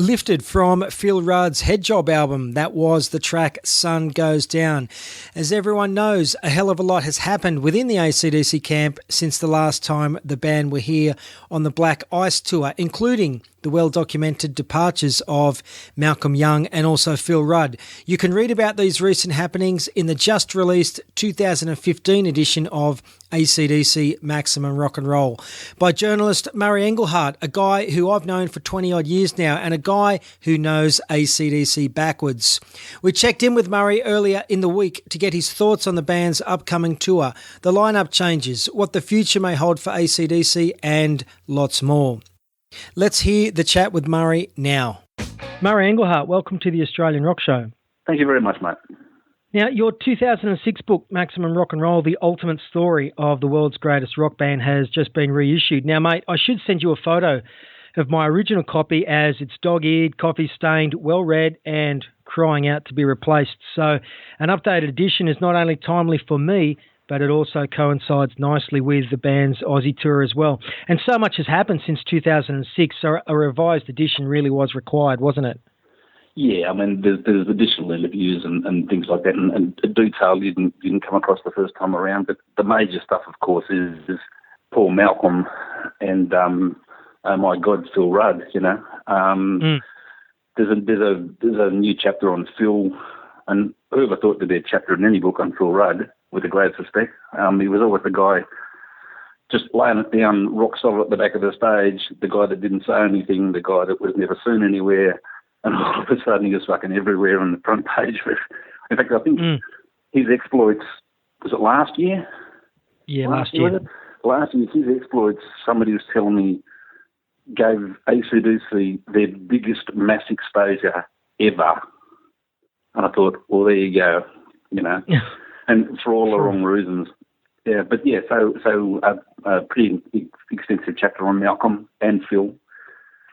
Lifted from Phil Rudd's Head Job album. That was the track Sun Goes Down. As everyone knows, a hell of a lot has happened within the AC/DC camp since the last time the band were here on the Black Ice Tour, including the well-documented departures of Malcolm Young and also Phil Rudd. You can read about these recent happenings in the just-released 2015 edition of AC/DC Maximum Rock and Roll by journalist Murray Engleheart, a guy who I've known for 20-odd years now and a guy who knows AC/DC backwards. We checked in with Murray earlier in the week to get his thoughts on the band's upcoming tour, the lineup changes, what the future may hold for AC/DC and lots more. Let's hear the chat with Murray now. Murray Engleheart, welcome to the Australian Rock Show. Thank you very much, mate. Now, your 2006 book, Maximum Rock and Roll, The Ultimate Story of the World's Greatest Rock Band, has just been reissued. Now, mate, I should send you a photo of my original copy as it's dog-eared, coffee-stained, well-read and crying out to be replaced. So an updated edition is not only timely for me, but it also coincides nicely with the band's Aussie tour as well. And so much has happened since 2006, so a revised edition really was required, wasn't it? Yeah, I mean, there's additional interviews and things like that, and detail you didn't come across the first time around. But the major stuff, of course, is Paul Malcolm and, oh my God, Phil Rudd, you know. There's a new chapter on Phil, and whoever thought there'd be a chapter in any book on Phil Rudd, with the greatest respect. He was always the guy just laying it down rock solid at the back of the stage, the guy that didn't say anything, the guy that was never seen anywhere, and all of a sudden he was fucking everywhere on the front page. In fact, I think his exploits, was it last year? Yeah, last year. Last year, his exploits, somebody was telling me, gave AC/DC their biggest mass exposure ever. And I thought, well, there you go, you know. And for all the wrong reasons. Yeah, but yeah, so a pretty extensive chapter on Malcolm and Phil.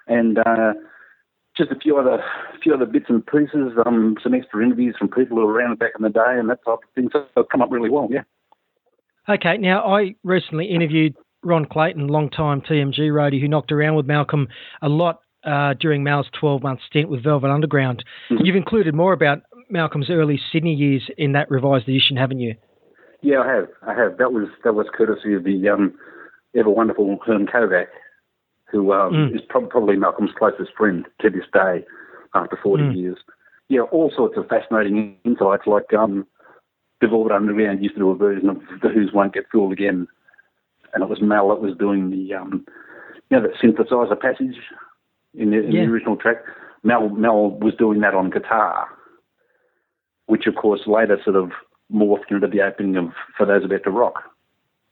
And just a few other bits and pieces, some extra interviews from people who were around back in the day and that type of thing. So it's come up really well, yeah. Okay, now I recently interviewed Ron Clayton, long-time TMG roadie, who knocked around with Malcolm a lot during Mal's 12-month stint with Velvet Underground. Mm-hmm. You've included more about Malcolm's early Sydney years in that revised edition, haven't you? Yeah, I have. That was courtesy of the ever wonderful Herm Kovac, who is probably Malcolm's closest friend to this day after 40 years. Yeah, all sorts of fascinating insights, like the Velvet Underground used to do a version of The Who's Won't Get Fooled Again, and it was Mel that was doing the that synthesizer passage in the original track. Mel was doing that on guitar, which of course later sort of morphed into the opening of For Those About to Rock,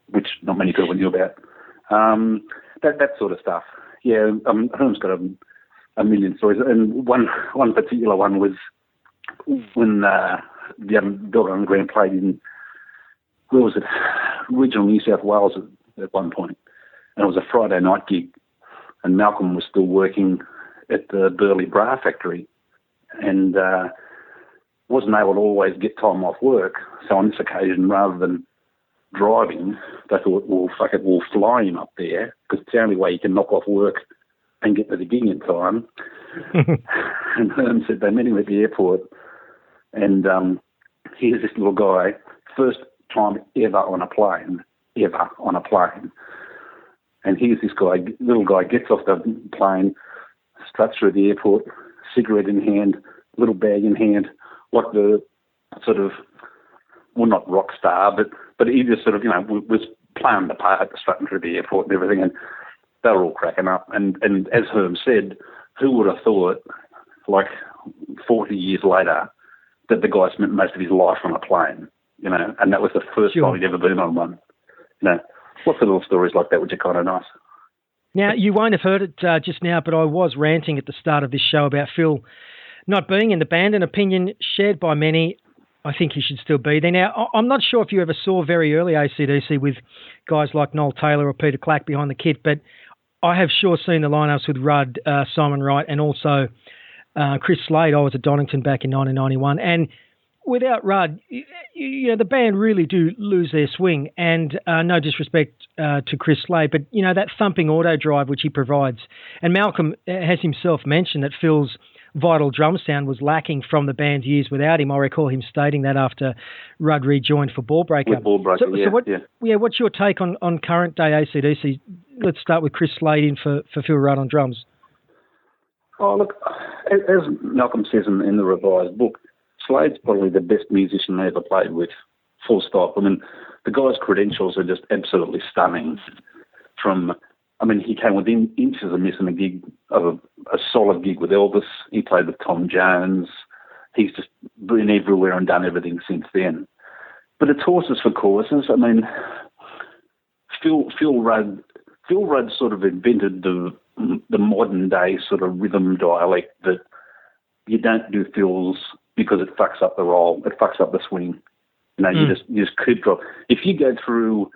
which not many people knew about. That sort of stuff. Yeah, Herm's got a million stories, and one particular one was when the Velvet Underground played in, where was it, regional New South Wales at one point, and it was a Friday night gig, and Malcolm was still working at the Burleigh Bra Factory, and wasn't able to always get time off work. So on this occasion, rather than driving, they thought, well, fuck it, we'll fly him up there, because it's the only way you can knock off work and get to the gig in time. And Herm said they met him at the airport, and here's this little guy, first time ever on a plane. And here's this guy, little guy, gets off the plane, struts through the airport, cigarette in hand, little bag in hand, like the sort of, well, not rock star, but he just sort of, was playing the part, strutting through the airport and everything, and they were all cracking up. And as Herm said, who would have thought, like 40 years later, that the guy spent most of his life on a plane, and that was the first time he'd ever been on one. Lots of little stories like that, which are kind of nice. Now, you won't have heard it just now, but I was ranting at the start of this show about Phil not being in the band, an opinion shared by many. I think he should still be there. Now, I'm not sure if you ever saw very early AC/DC with guys like Noel Taylor or Peter Clack behind the kit, but I have sure seen the lineups with Rudd, Simon Wright, and also Chris Slade. I was at Donington back in 1991, and without Rudd, the band really do lose their swing. And no disrespect to Chris Slade, but that thumping auto drive which he provides. And Malcolm has himself mentioned that Phil's vital drum sound was lacking from the band's years without him. I recall him stating that after Rudd rejoined for Ballbreaker. With Ballbreaker, what's your take on current day AC/DC? Let's start with Chris Slade in for Phil Rudd on drums. Oh, look, as Malcolm says in the revised book, Slade's probably the best musician I ever played with, full stop. I mean, the guy's credentials are just absolutely stunning. He came within inches of missing a solid gig with Elvis. He played with Tom Jones. He's just been everywhere and done everything since then. But it's horses for courses. I mean, Phil Rudd sort of invented the modern day sort of rhythm dialect that you don't do fills because it fucks up the roll, it fucks up the swing. You just keep drop. If you go through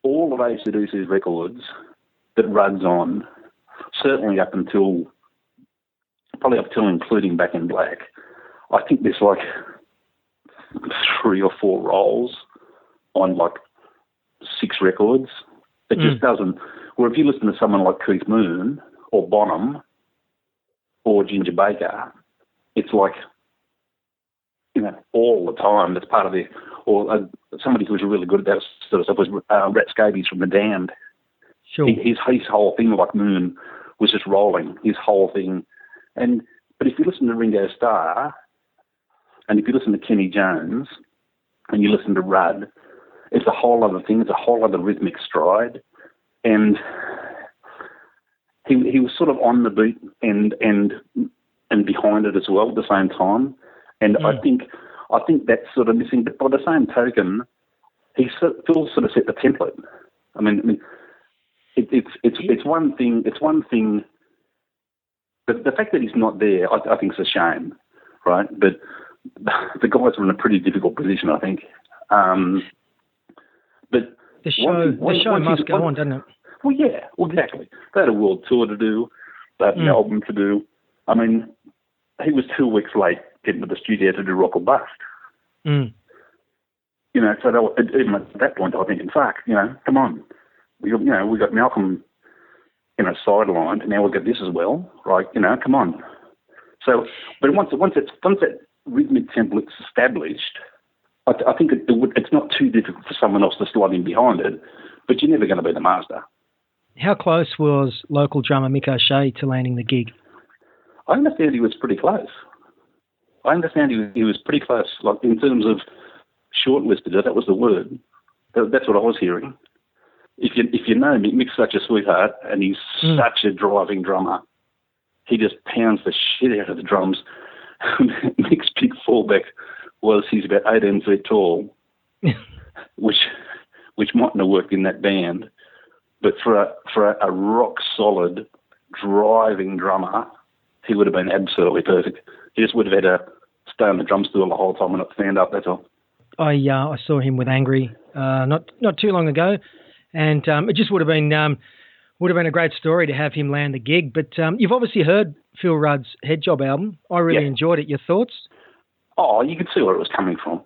all of AC/DC's records that Rudd's on, certainly up until including Back in Black, I think there's like 3 or 4 rolls on like 6 records. It just doesn't. Or if you listen to someone like Keith Moon or Bonham or Ginger Baker, it's like, all the time. That's part of it. Or somebody who was really good at that sort of stuff was Rat Scabies from The Damned. Sure. His whole thing, like Moon, was just rolling. His whole thing. But if you listen to Ringo Starr, and if you listen to Kenny Jones, and you listen to Rudd, it's a whole other thing. It's a whole other rhythmic stride. And he was sort of on the beat and behind it as well at the same time. And I think that's sort of missing. But by the same token, Phil sort of set the template. I mean, it's one thing. It's one thing. The fact that he's not there, I think, is a shame, right? But the guys are in a pretty difficult position, I think. But the show must go on, doesn't it? Well, yeah, exactly. They had a world tour to do. They had an album to do. I mean, he was 2 weeks late getting to the studio to do Rock or Bust. So even at that point, I think, in fact, come on. We got Malcolm, sidelined, and now we've got this as well, right? Come on. So, but once that rhythmic template's established, I think it's not too difficult for someone else to slot in behind it, but you're never going to be the master. How close was local drummer Mick O'Shea to landing the gig? I understand he was pretty close. He was pretty close, like in terms of shortlisted. That was the word. That's what I was hearing. If you know Mick, Mick's such a sweetheart, and he's such a driving drummer. He just pounds the shit out of the drums. Mick's big fallback was he's about 18 feet tall, which mightn't have worked in that band, but for a rock solid driving drummer, he would have been absolutely perfect. He just would have had to stay on the drum stool the whole time and not stand up. That's all. I saw him with Angry not too long ago, and it just would have been a great story to have him land the gig. But you've obviously heard Phil Rudd's Head Job album. I really enjoyed it. Your thoughts? Oh, you could see where it was coming from.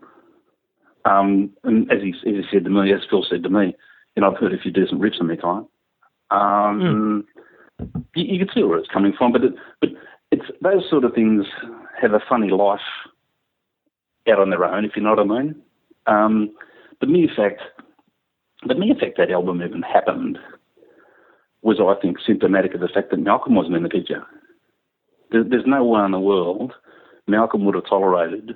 And as he said to me, as Phil said to me, I've heard a few decent riffs in my time. You could see where it's coming from, but it's those sort of things have a funny life out on their own, if you know what I mean. The mere fact that album even happened was, I think, symptomatic of the fact that Malcolm wasn't in the picture. There's no way in the world Malcolm would have tolerated,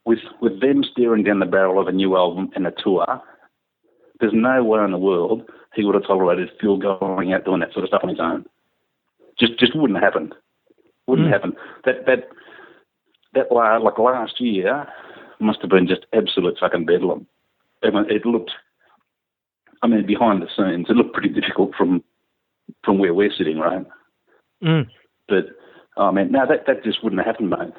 with them staring down the barrel of a new album and a tour, there's no way in the world he would have tolerated Phil going out doing that sort of stuff on his own. Just wouldn't have happened. Wouldn't happen. That last year must have been just absolute fucking bedlam. It looked, behind the scenes, it looked pretty difficult from where we're sitting, right? But, no, that just wouldn't have happened, mate.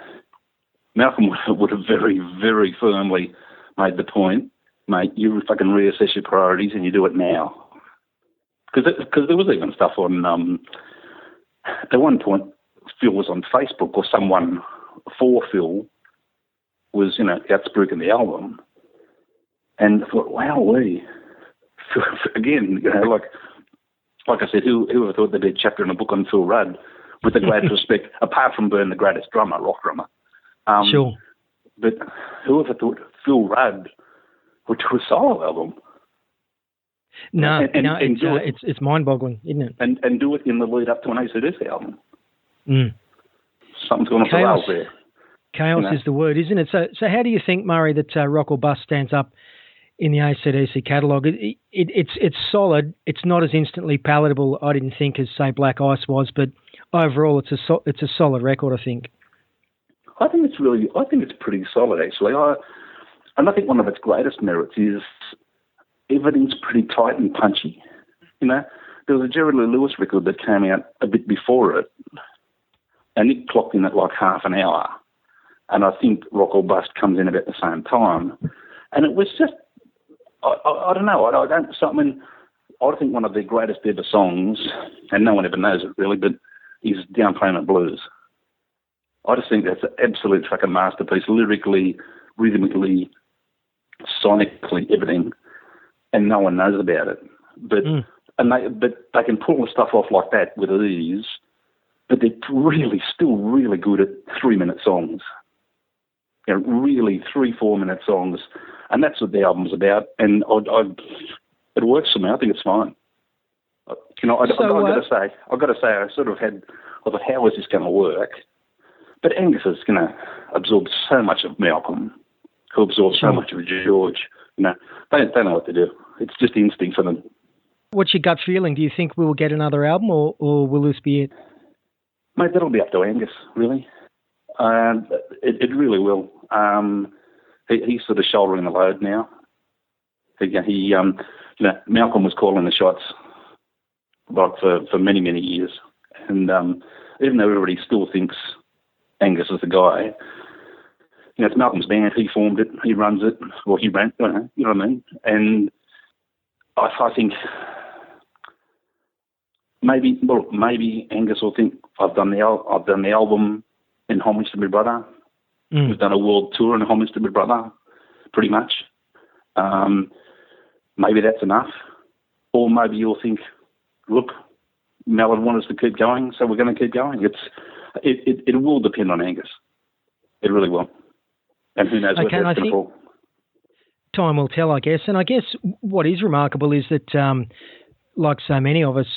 Malcolm would have very, very firmly made the point, mate, you fucking reassess your priorities and you do it now. Because there was even stuff on, at one point, Phil was on Facebook, or someone for Phil was, outspoken the album. And I thought, wow, again, like I said, who ever thought there'd be a chapter in a book on Phil Rudd, with the greatest respect, apart from being the greatest rock drummer. Sure. But who ever thought Phil Rudd would do a solo album? No, it's mind-boggling, isn't it? And do it in the lead up to an AC/DC album. Mm. Something's going off the rails there. Chaos is the word, isn't it? So how do you think, Murray, that Rock or Bust stands up in the AC/DC catalogue? It's solid. It's not as instantly palatable, I didn't think, as, say, Black Ice was, but overall it's a solid record, I think. I think it's pretty solid, actually. And I think one of its greatest merits is everything's pretty tight and punchy. There was a Jerry Lee Lewis record that came out a bit before it, and it clocked in at like half an hour. And I think Rock or Bust comes in about the same time. And it was just, I don't know, I think one of their greatest ever songs, and no one ever knows it really, but is Down Payment Blues. I just think that's an absolute fucking masterpiece, lyrically, rhythmically, sonically, everything, and no one knows about it. But they can pull the stuff off like that with ease, but they're still really good at 3-minute songs. Really 3-4 minute songs, and that's what the album's about. And it works for me. I think it's fine. I've got to say, I sort of I thought, how is this going to work? But Angus is going to absorb so much of Malcolm, who absorbs so much of George. They know what to do. It's just instinct for them. What's your gut feeling? Do you think we'll get another album, or will this be it? Mate, that'll be up to Angus, really. It really will. He's sort of shouldering the load now. Malcolm was calling the shots for many, many years. And even though everybody still thinks Angus is the guy, it's Malcolm's band. He formed it. He runs it. Well, he ran. You know what I mean? And I think maybe Angus will think I've done the album in homage to my brother. We've done a world tour in homage to my brother, pretty much. Maybe that's enough. Or maybe you'll think, look, Mallard wants us to keep going, so we're going to keep going. It will depend on Angus. It really will. And who knows where that's going to fall. Time will tell, I guess. And I guess what is remarkable is that, like so many of us,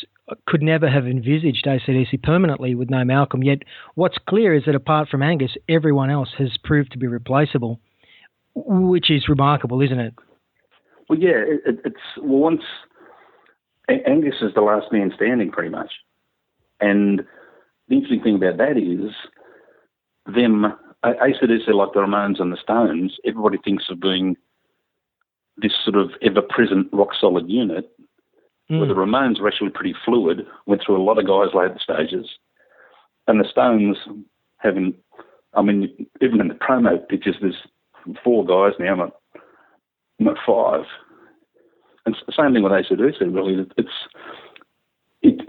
could never have envisaged AC/DC permanently with no Malcolm. Yet what's clear is that apart from Angus, everyone else has proved to be replaceable, which is remarkable, isn't it? Well, yeah, once Angus is the last man standing, pretty much. And the interesting thing about that is AC/DC, like the Ramones and the Stones, everybody thinks of being this sort of ever-present rock-solid unit. Where the Ramones were actually pretty fluid, went through a lot of guys later stages. And the Stones even in the promo pictures, there's 4 guys now, not 5. And it's the same thing with AC/DC, really. It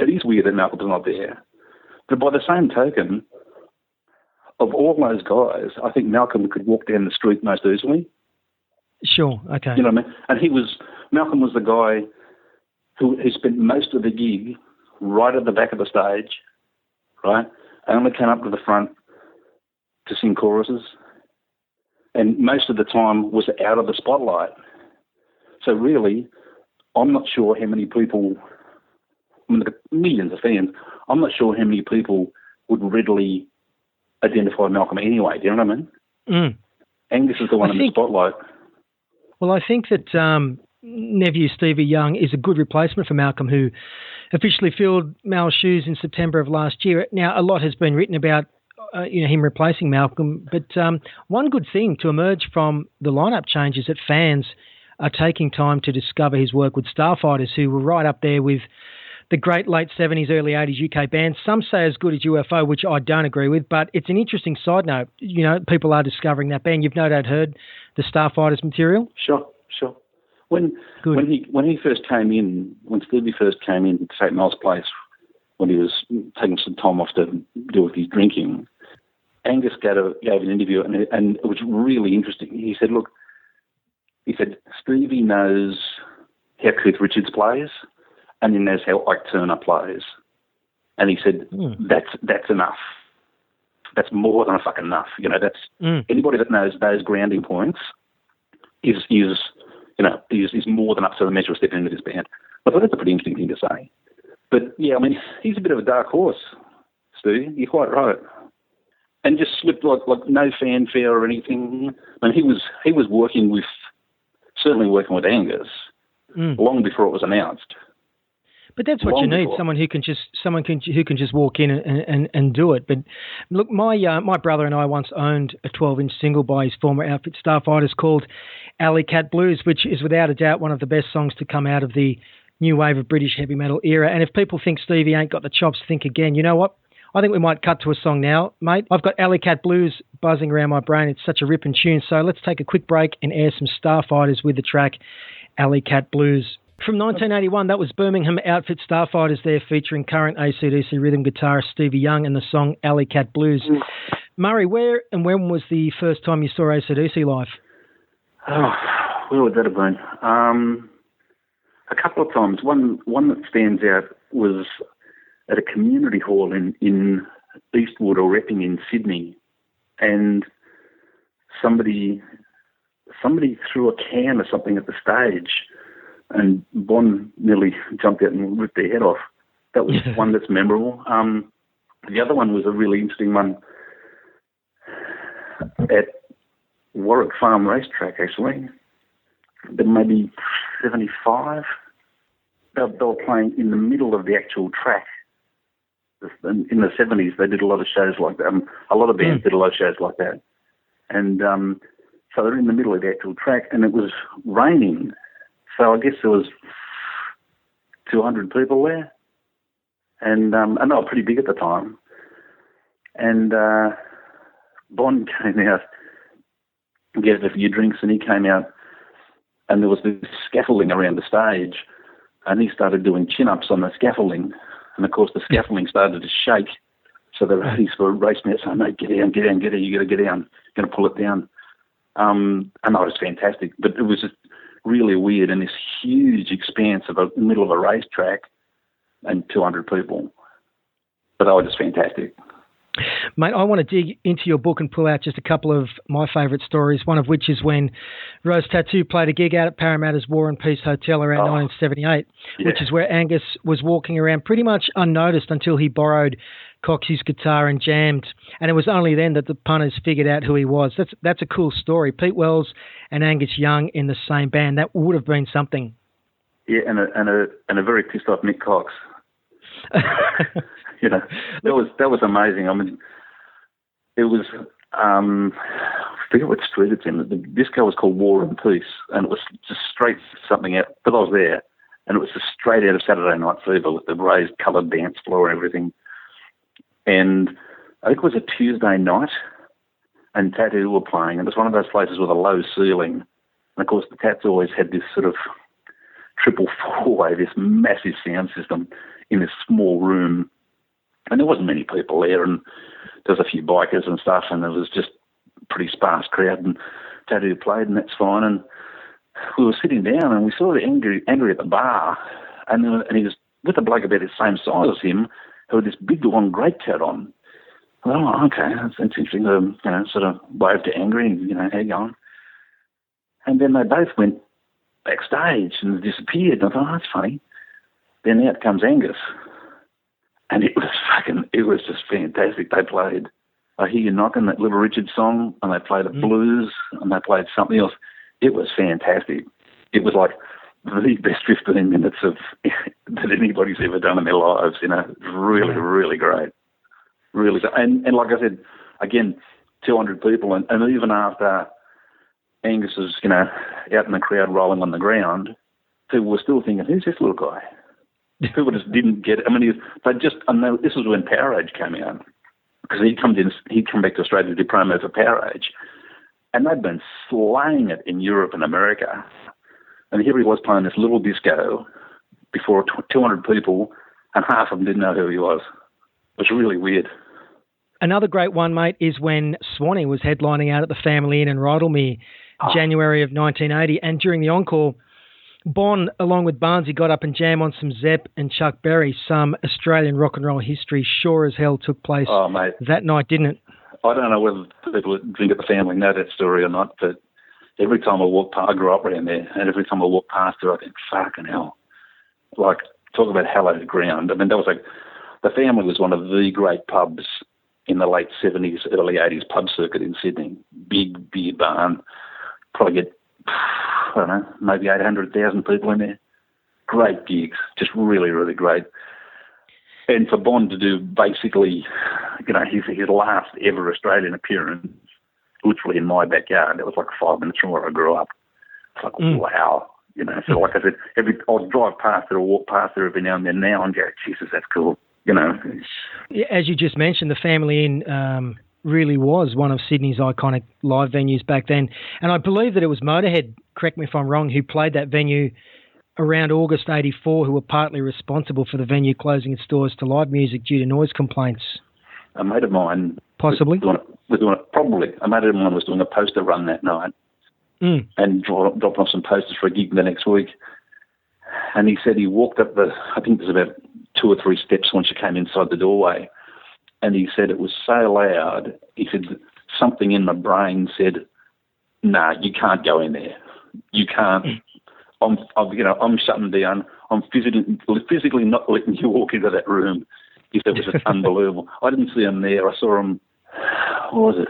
is weird that Malcolm's not there. But by the same token, of all those guys, I think Malcolm could walk down the street most easily. Sure, okay. You know what I mean? And Malcolm was the guy who spent most of the gig right at the back of the stage, right? Only came up to the front to sing choruses. And most of the time was out of the spotlight. So really, I'm not sure how many people, there are millions of fans, I'm not sure how many people would readily identify Malcolm anyway, do you know what I mean? Angus is the one in the spotlight. Well, I think that nephew Stevie Young is a good replacement for Malcolm, who officially filled Mal's shoes in September of last year. Now, a lot has been written about him replacing Malcolm, but one good thing to emerge from the lineup change is that fans are taking time to discover his work with Starfighters, who were right up there with the great late 70s, early 80s UK bands. Some say as good as UFO, which I don't agree with, but it's an interesting side note. People are discovering that band. You've no doubt heard the Starfighters material? Sure. When he first came in, when Stevie first came in to St. Mel's place, when he was taking some time off to deal with his drinking, Angus gave an interview, and it was really interesting. He said, look, Stevie knows how Keith Richards plays, and he knows how Ike Turner plays. And he said, that's enough. That's more than fucking enough. You know, that's anybody that knows those grounding points is more than up to the measure of stepping into this band. I thought that's a pretty interesting thing to say. But yeah, I mean, he's a bit of a dark horse, Stu. You're quite right. And just slipped like no fanfare or anything. I mean, he was working with Angus long before it was announced. But that's what you need, someone who can just walk in and do it. But look, my brother and I once owned a 12-inch single by his former outfit Starfighters called Alley Cat Blues, which is without a doubt one of the best songs to come out of the new wave of British heavy metal era. And if people think Stevie ain't got the chops, think again. You know what? I think we might cut to a song now, mate. I've got Alley Cat Blues buzzing around my brain. It's such a ripping tune. So let's take a quick break and air some Starfighters with the track Alley Cat Blues. From 1981, that was Birmingham outfit Starfighters there, featuring current AC/DC rhythm guitarist Stevie Young and the song Alley Cat Blues. Murray, where and when was the first time you saw AC/DC live? Oh, where would that have been? A couple of times. One that stands out was at a community hall in Eastwood or Epping in Sydney, and somebody threw a can or something at the stage, and Bon nearly jumped out and ripped their head off. That was one that's memorable. The other one was a really interesting one at Warwick Farm Racetrack, actually. Maybe 75. They were playing in the middle of the actual track. In the 70s, they did a lot of shows like that. A lot of bands did a lot of shows like that. And so they're in the middle of the actual track, and it was raining. So I guess there was 200 people there. And they were pretty big at the time. And Bond came out and gave a few drinks, and he came out, and there was this scaffolding around the stage, and he started doing chin-ups on the scaffolding. And, of course, the scaffolding started to shake. So the ladies were racing out saying, mate, get down, you got to get down. You're going to pull it down. And that was fantastic. But it was just really weird in this huge expanse of the middle of a racetrack and 200 people. But they were just fantastic. Mate, I want to dig into your book and pull out just a couple of my favourite stories, one of which is when Rose Tattoo played a gig out at Parramatta's War and Peace Hotel around 1978, which is where Angus was walking around pretty much unnoticed until he borrowed Coxie's guitar and jammed. And it was only then that the punters figured out who he was. That's a cool story. Pete Wells and Angus Young in the same band. That would have been something. Yeah, and a very pissed off Mick Cox. You know, that was amazing. I mean, it was I forget what street it's in. The disco was called War and Peace, and it was just straight something out. But I was there, and it was just straight out of Saturday Night Fever with the raised coloured dance floor and everything. And I think it was a Tuesday night, and Tattoo were playing, and it was one of those places with a low ceiling. And of course, the Tats always had this sort of triple four-way, this massive sound system in this small room. And there wasn't many people there, and there was a few bikers and stuff, and it was just a pretty sparse crowd, and Tattoo played, and that's fine. And we were sitting down, and we saw the angry at the bar, and he was with a bloke about the same size as him, who had this big, long greatcoat on. Oh, okay, that's interesting. Sort of waved to Angry, and, how you going? And then they both went backstage and disappeared. And I thought, oh, that's funny. Then out comes Angus. And it was just fantastic. They played I Hear You Knocking, that Little Richard song, and they played a blues, and they played something else. It was fantastic. It was like the best 15 minutes that anybody's ever done in their lives, really, really great. Really. And like I said, again, 200 people, and even after Angus was, out in the crowd rolling on the ground, people were still thinking, who's this little guy? People just didn't get it. I mean, this was when Power Age came out, because he'd come back to Australia to do promo for Power Age, and they'd been slaying it in Europe and America. And here he was playing this little disco before 200 people, and half of them didn't know who he was. It was really weird. Another great one, mate, is when Swanee was headlining out at the Family Inn in Rydalmere, January of 1980. And during the encore, Bon, along with Barnesy, got up and jammed on some Zepp and Chuck Berry. Some Australian rock and roll history sure as hell took place that night, didn't it? I don't know whether people that drink at the Family know that story or not, but every time I walk past, I grew up around there, and every time I walk past her, I think, fucking hell. Like, talk about hallowed ground. I mean, that was like, the Family was one of the great pubs in the late 70s, early 80s pub circuit in Sydney. Big beer barn. Probably get, I don't know, maybe 800,000 people in there. Great gigs, just really, really great. And for Bond to do basically, his last ever Australian appearance, literally in my backyard, that was like 5 minutes from where I grew up. It's like, wow. So like I said, I'll drive past it or walk past it every now and then now and go, Jesus, that's cool. As you just mentioned, the Family Inn really was one of Sydney's iconic live venues back then. And I believe that it was Motorhead, correct me if I'm wrong, who played that venue around August 84, who were partly responsible for the venue closing its doors to live music due to noise complaints. A mate of mine... Possibly? Probably. A mate of mine was doing a poster run that night and dropping off some posters for a gig the next week. And he said he walked up I think there's about 2 or 3 steps once you came inside the doorway. And he said it was so loud, he said something in my brain said, nah, you can't go in there. You can't. I'm shutting down. I'm physically not letting you walk into that room. He said it was just unbelievable. I didn't see him there. I saw him, what was it?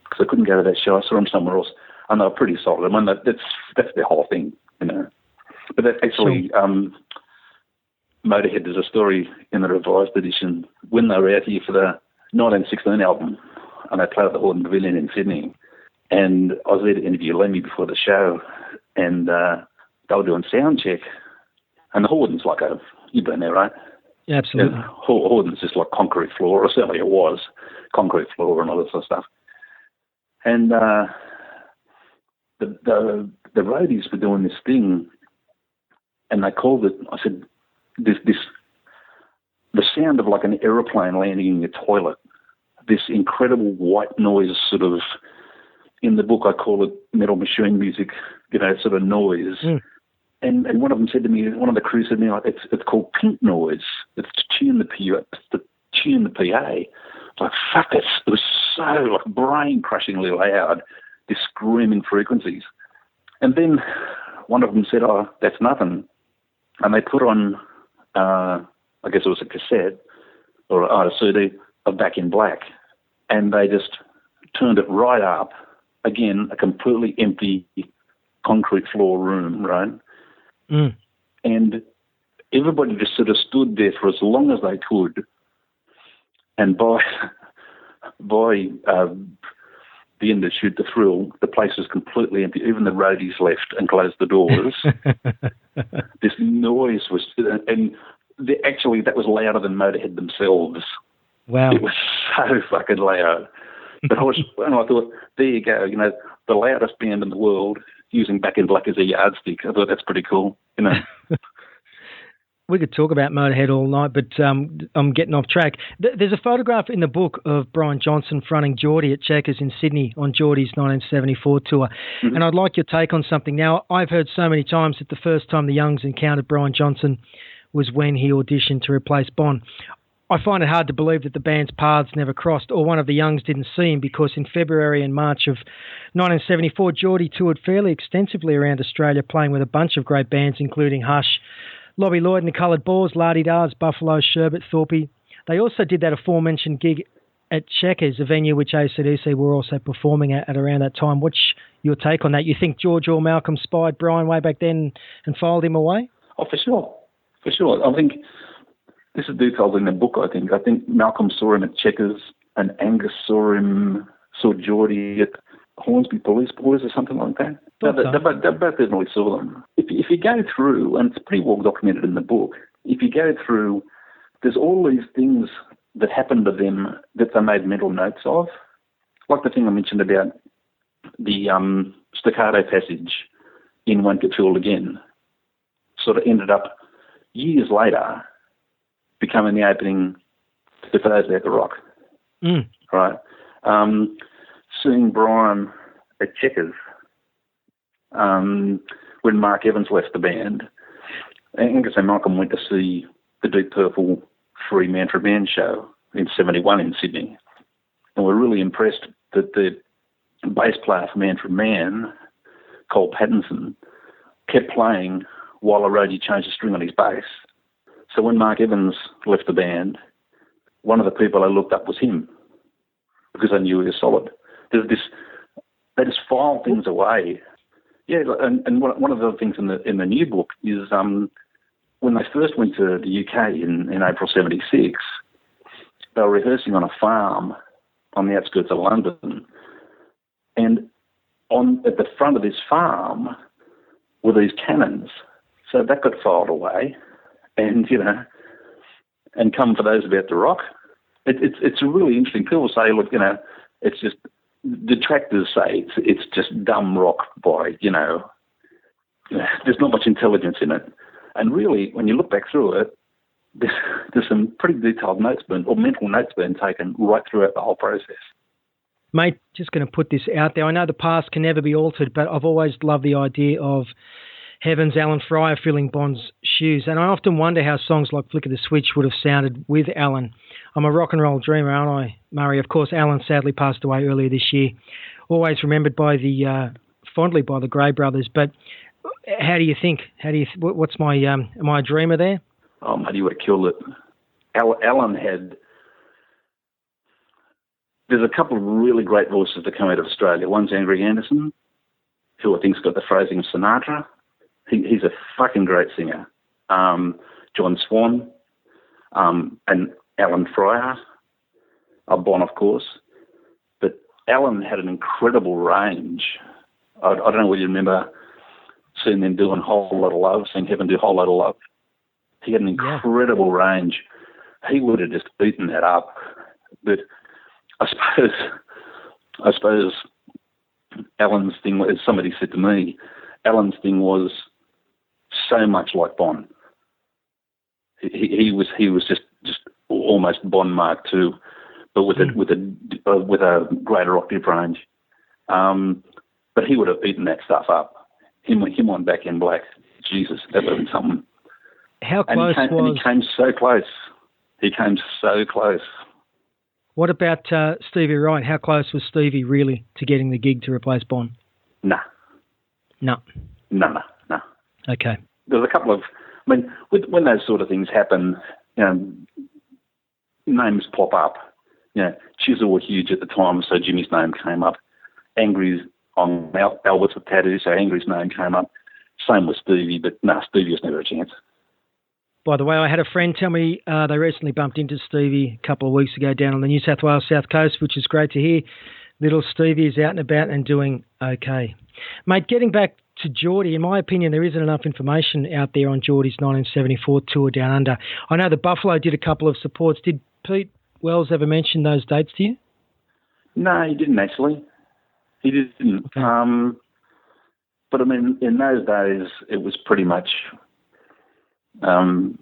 Because I couldn't go to that show. I saw him somewhere else. And they were pretty solid. I mean, that's their whole thing, But that actually... Motorhead, there's a story in the revised edition when they were out here for the 1916 album, and they played at the Horton Pavilion in Sydney. And I was there to interview Lemmy before the show, and they were doing sound check. And the Horton's like you've been there, right? Yeah, absolutely. Horton's just like concrete floor, or certainly it was concrete floor and all that sort of stuff. And the roadies were doing this thing, and they called it. I said, the sound of like an aeroplane landing in your toilet, this incredible white noise sort of, in the book I call it metal machine music, sort of noise. And one of them said to me, one of the crew said to me, like, it's called pink noise. It's to tune the PA. Like, fuck, it was so like brain-crushingly loud, this screaming frequencies. And then one of them said, oh, that's nothing. And they put on, I guess it was a cassette or a CD of Back in Black, and they just turned it right up. Again, a completely empty concrete floor room, right? And everybody just sort of stood there for as long as they could. And by the end of Shoot the Thrill, the place was completely empty. Even the roadies left and closed the doors. This noise was, and that was louder than Motorhead themselves. Wow. It was so fucking loud. But I thought, there you go, the loudest band in the world using Back in Black as a yardstick. I thought that's pretty cool, We could talk about Motorhead all night, but I'm getting off track. There's a photograph in the book of Brian Johnson fronting Geordie at Checkers in Sydney on Geordie's 1974 tour. Mm-hmm. And I'd like your take on something. Now, I've heard so many times that the first time the Youngs encountered Brian Johnson was when he auditioned to replace Bon. I find it hard to believe that the band's paths never crossed, or one of the Youngs didn't see him, because in February and March of 1974, Geordie toured fairly extensively around Australia, playing with a bunch of great bands, including Hush, Lobby Lloyd and the Coloured Boars, La-Di-Dahs, Buffalo, Sherbet, Thorpe. They also did that aforementioned gig at Checkers, a venue which AC/DC were also performing at around that time. What's your take on that? You think George or Malcolm spied Brian way back then and filed him away? Oh, for sure. For sure. I think this is detailed in the book, I think. I think Malcolm saw him at Checkers and Angus saw Geordie at Hornsby Police Boys or something like that. They both definitely saw them. If you go through, and it's pretty well documented in the book, if you go through, there's all these things that happened to them that they made mental notes of. Like the thing I mentioned about the staccato passage in Won't Get Fooled Again, sort of ended up years later becoming the opening to Thursday at the Rock. right? Seeing Brian at Checkers when Mark Evans left the band. Angus and Malcolm went to see the Deep Purple Free Mantra Band show in 71 in Sydney. And we're really impressed that the bass player for Mantra Man, Cole Pattinson, kept playing while a roadie changed the string on his bass. So when Mark Evans left the band, one of the people I looked up was him, because I knew he was solid. There's this, they just file things away. Yeah, and one of the things in the new book is when they first went to the UK in April 76, they were rehearsing on a farm on the outskirts of London, and at the front of this farm were these cannons. So that got filed away, and and come for those about to rock. It's really interesting. People say, look, it's just, detractors say it's just dumb rock by, there's not much intelligence in it. And really, when you look back through it, there's some pretty detailed notes or mental notes being taken right throughout the whole process. Mate, just going to put this out there. I know the past can never be altered, but I've always loved the idea of Heaven's Alan Fryer filling Bond's shoes. And I often wonder how songs like Flick of the Switch would have sounded with Alan. I'm a rock and roll dreamer, aren't I, Murray? Of course, Alan sadly passed away earlier this year. Always remembered fondly by the Gray brothers. But how do you think? What's my, am I a dreamer there? Oh, mate, you would have killed it. Alan had... There's a couple of really great voices that come out of Australia. One's Angry Anderson, who I think's got the phrasing of Sinatra. He's a fucking great singer. John Swan, and Alan Fryer, Bon, of course. But Alan had an incredible range. I don't know whether you remember seeing them doing Whole Lot of Love, seeing Heaven do Whole Lot of Love. He had an incredible range. He would have just beaten that up. But I suppose Alan's thing, as somebody said to me, Alan's thing was so much like Bon. He was just almost Bon Mark II, but with a greater octave range. But he would have eaten that stuff up. Him on Back in Black. Jesus, that would have been something. How close was... And he came so close. He came so close. What about Stevie Wright? How close was Stevie really to getting the gig to replace Bon? No. Okay. There's a couple of... I mean, when those sort of things happen, names pop up. Chisel were huge at the time, so Jimmy's name came up. Angry's on Albert's with Tattoo, so Angry's name came up. Same with Stevie, but Stevie was never a chance. By the way, I had a friend tell me they recently bumped into Stevie a couple of weeks ago down on the New South Wales South Coast, which is great to hear. Little Stevie is out and about and doing okay. Mate, getting back to Geordie, in my opinion, there isn't enough information out there on Geordie's 1974 tour Down Under. I know the Buffalo did a couple of supports. Did Pete Wells ever mention those dates to you? No, he didn't actually. He didn't. Okay. But I mean, in those days, it was pretty much... I'm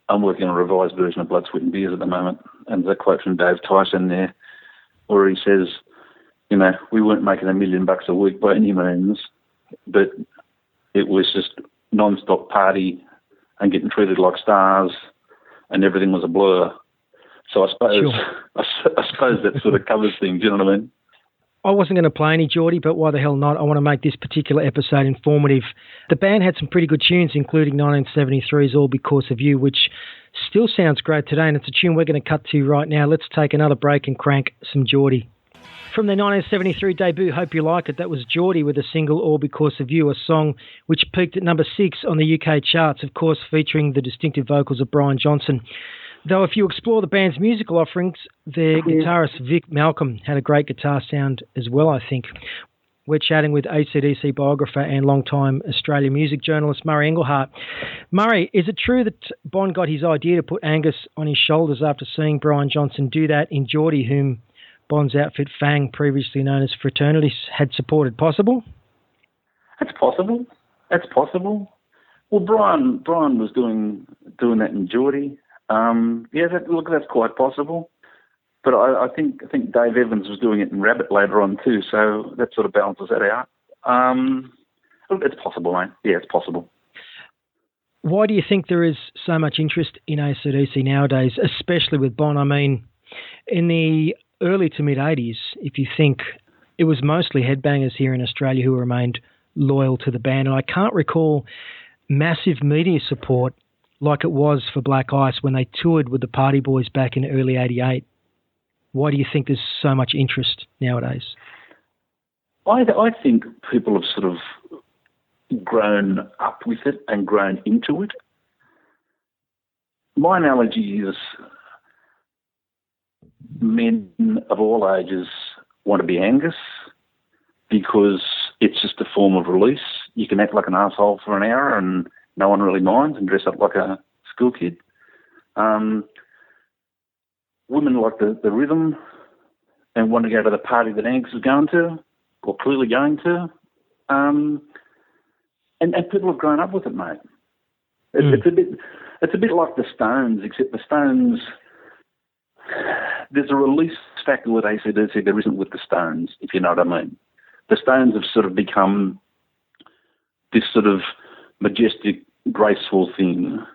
working on a revised version of Blood, Sweat and Beers at the moment, and there's a quote from Dave Tyson there where he says, we weren't making $1 million a week by any means, but it was just non-stop party and getting treated like stars, and everything was a blur. So I suppose that sort of covers things, you know what I mean? I wasn't going to play any Geordie, but why the hell not? I want to make this particular episode informative. The band had some pretty good tunes, including 1973's All Because of You, which still sounds great today, and it's a tune we're going to cut to right now. Let's take another break and crank some Geordie. From their 1973 debut, Hope You Like It, that was Geordie with the single All Because of You, a song which peaked at number 6 on the UK charts, of course featuring the distinctive vocals of Brian Johnson. Though if you explore the band's musical offerings, their guitarist Vic Malcolm had a great guitar sound as well, I think. We're chatting with AC/DC biographer and long-time Australian music journalist Murray Engleheart. Murray, is it true that Bon got his idea to put Angus on his shoulders after seeing Brian Johnson do that in Geordie, whom Bon's outfit Fang, previously known as Fraternities, had supported? Possible? That's possible. Well, Brian was doing that in Geordie. That's quite possible. But I think Dave Evans was doing it in Rabbit later on too, so that sort of balances that out. It's possible, mate. Yeah, it's possible. Why do you think there is so much interest in AC/DC nowadays, especially with Bon? I mean, in the early to mid-'80s, if you think, it was mostly headbangers here in Australia who remained loyal to the band, and I can't recall massive media support like it was for Black Ice when they toured with the Party Boys back in early '88. Why do you think there's so much interest nowadays? I think people have sort of grown up with it and grown into it. My analogy is men of all ages want to be Angus because it's just a form of release. You can act like an asshole for an hour and no one really minds and dress up like a school kid. Women like the rhythm and want to go to the party that Angus is going to or clearly going to. And people have grown up with it, mate. It's a bit like the Stones, except the Stones, there's a release factor with AC/DC there isn't with the Stones, if you know what I mean. The Stones have sort of become this sort of majestic, graceful thing,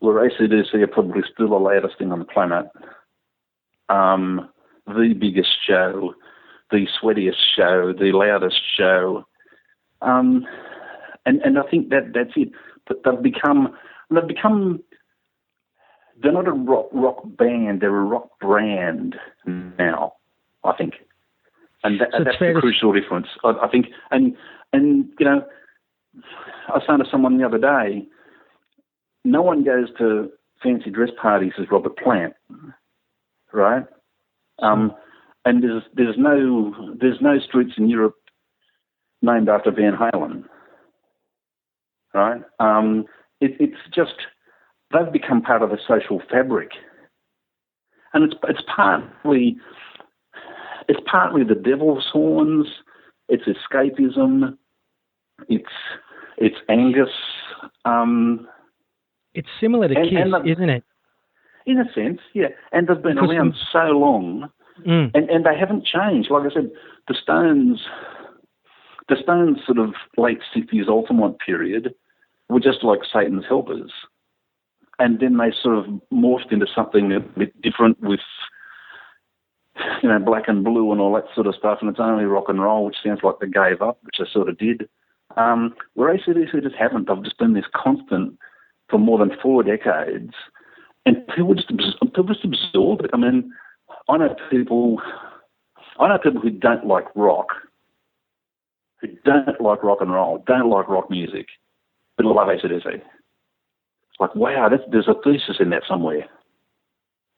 where AC/DC are probably still the loudest thing on the planet. The biggest show, the sweatiest show, the loudest show. And I think that's it. But they've become, they're not a rock band, they're a rock brand now, I think. And that's the crucial difference, I think. And you know, I was saying to someone the other day, no one goes to fancy dress parties as Robert Plant, right? And there's no streets in Europe named after Van Halen, right? It's just they've become part of the social fabric, and it's partly the devil's horns, it's escapism, it's Angus. It's similar to Kiss, isn't it? In a sense, yeah. And they've been around so long, and they haven't changed. Like I said, the Stones sort of late 60s Altamont period were just like Satan's helpers. And then they sort of morphed into something a bit different with, you know, black and blue and all that sort of stuff, and it's only rock and roll, which sounds like they gave up, which they sort of did. Where AC/DC just haven't. They've just been this constant for more than 4 decades, and people just absorb it. I mean, I know people who don't like rock, who don't like rock and roll, don't like rock music, but love AC/DC. It's like, wow, there's a thesis in that somewhere.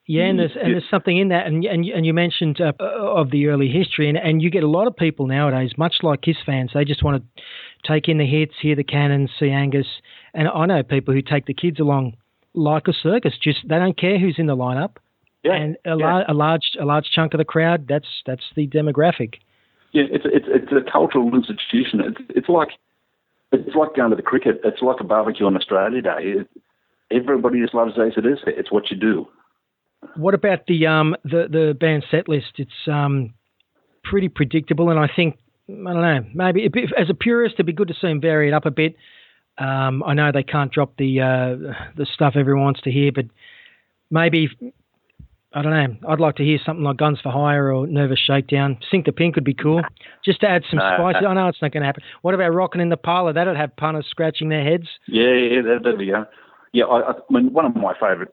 Yeah, and there's something in that, and you mentioned of the early history, and you get a lot of people nowadays, much like Kiss fans, they just want to take in the hits, hear the Cannons, see Angus, and I know people who take the kids along like a circus. Just they don't care who's in the lineup, and a large chunk of the crowd, that's the demographic. Yeah, it's a cultural institution. It's like going to the cricket. It's like a barbecue on Australia Day. Everybody just loves AC/DC. It's what you do. What about the band set list? It's pretty predictable, and I think, I don't know, maybe as a purist, it'd be good to see them vary it up a bit. I know they can't drop the stuff everyone wants to hear, but maybe, I don't know, I'd like to hear something like Guns for Hire or Nervous Shakedown. Sink the Pink would be cool, just to add some spice. I know it's not going to happen. What about Rockin' in the Parlour? That'd have punters scratching their heads. Yeah, that'd be go. Yeah, I mean, one of my favourite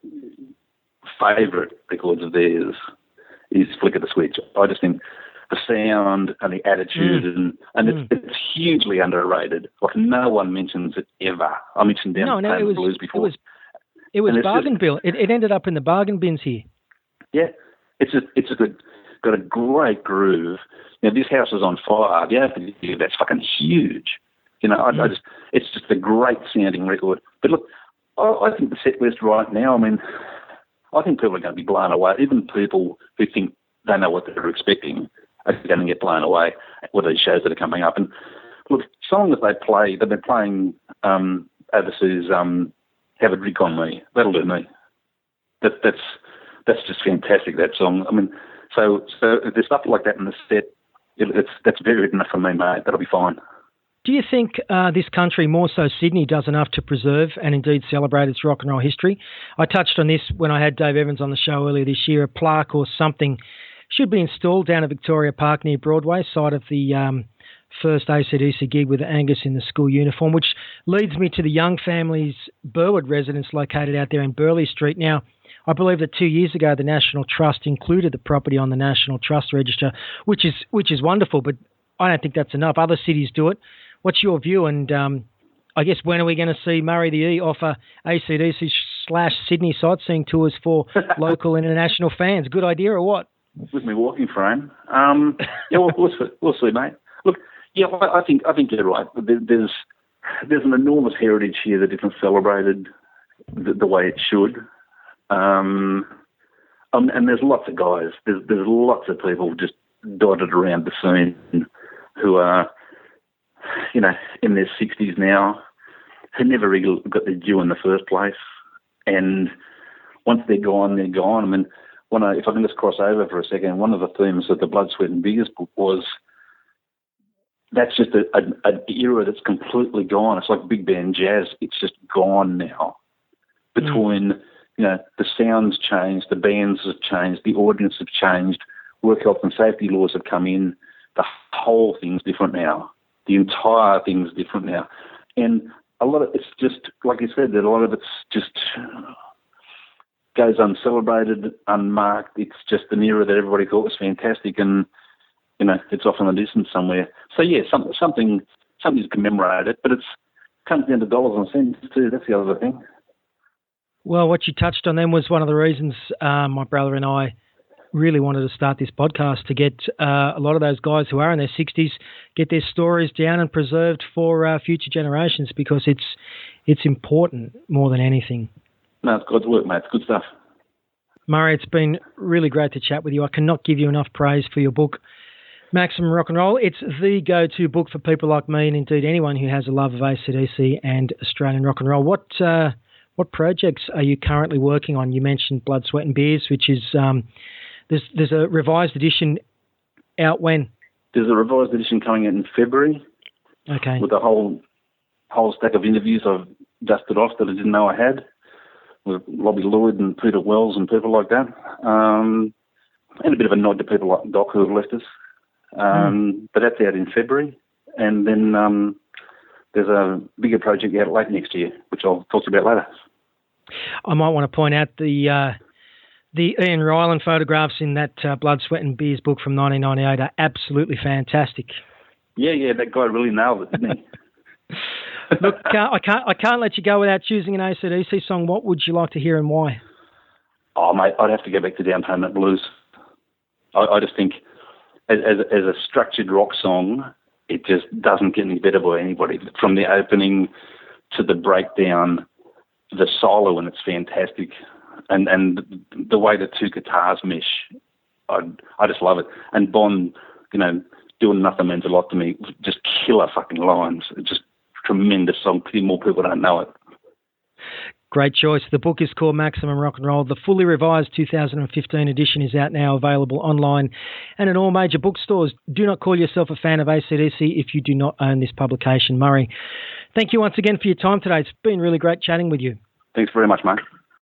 records of theirs is Flick of the Switch. I just think the sound and the attitude and it's hugely underrated. Like, no one mentions it ever. I mentioned Down the Blues before. It was bargain bill. It ended up in the bargain bins here. Yeah, it's got a great groove. You know, This House is on Fire. Yeah, that's fucking huge. You know, it's just a great sounding record. But look, I think the set list right now, I mean, I think people are going to be blown away. Even people who think they know what they're expecting are going to get blown away with these shows that are coming up. And look, songs that they've been playing overseas, Have a Drink on Me. That'll do me. that's just fantastic, that song. I mean, so if there's stuff like that in the set, that's very good enough for me, mate. That'll be fine. Do you think this country, more so Sydney, does enough to preserve and indeed celebrate its rock and roll history? I touched on this when I had Dave Evans on the show earlier this year. A plaque or something should be installed down at Victoria Park near Broadway, site of the first AC/DC gig with Angus in the school uniform, which leads me to the Young Family's Burwood residence located out there in Burleigh Street. Now, I believe that 2 years ago the National Trust included the property on the National Trust Register, which is wonderful, but I don't think that's enough. Other cities do it. What's your view? And I guess when are we going to see Murray the E offer AC/DC/Sydney sightseeing tours for local and international fans? Good idea or what? With me walking frame. Yeah, we'll see, mate. Look, yeah, I think you're right. There's an enormous heritage here that isn't celebrated the way it should. And there's lots of guys. There's lots of people just dotted around the scene who are, in their 60s now, who never really got their due in the first place. And once they're gone, they're gone. I mean, if I can just cross over for a second, one of the themes of the Blood, Sweat and Beers book was that's just an era that's completely gone. It's like big band jazz. It's just gone now. Between, the sounds changed, the bands have changed, the audience have changed, work health and safety laws have come in. The whole thing's different now. The entire thing's different now. And a lot of it's just, like you said, that a lot of it's just goes uncelebrated, unmarked. It's just an era that everybody thought was fantastic, and it's off in the distance somewhere. So yeah, something to commemorate it, but it comes down to dollars and cents too. That's the other thing. Well, what you touched on then was one of the reasons my brother and I really wanted to start this podcast, to get a lot of those guys who are in their 60s, get their stories down and preserved for future generations, because it's important more than anything. No, it's God's work, mate. It's good stuff. Murray, it's been really great to chat with you. I cannot give you enough praise for your book, Maximum Rock and Roll. It's the go-to book for people like me, and indeed anyone who has a love of AC/DC and Australian rock and roll. What projects are you currently working on? You mentioned Blood, Sweat and Beers, which is there's a revised edition out when? There's a revised edition coming out in February. Okay. With a whole stack of interviews I've dusted off that I didn't know I had, with Robbie Lloyd and Peter Wells and people like that. And a bit of a nod to people like Doc who have left us. But that's out in February. And then there's a bigger project out late next year, which I'll talk to you about later. I might want to point out the Ian Ryland photographs in that Blood, Sweat and Beers book from 1998 are absolutely fantastic. Yeah, that guy really nailed it, didn't he? Look, I can't let you go without choosing an AC/DC song. What would you like to hear and why? Oh, mate, I'd have to go back to Down Home at Blues. I just think as a structured rock song, it just doesn't get any better by anybody. From the opening to the breakdown, the solo, and it's fantastic. And the way the two guitars mesh, I just love it. And Bond, Doing Nothing Means a Lot to Me, just killer fucking lines. It's just tremendous song. More people don't know it. Great choice. The book is called Maximum Rock and Roll. The fully revised 2015 edition is out now, available online and in all major bookstores. Do not call yourself a fan of AC/DC if you do not own this publication. Murray, thank you once again for your time today. It's been really great chatting with you. Thanks very much, mate.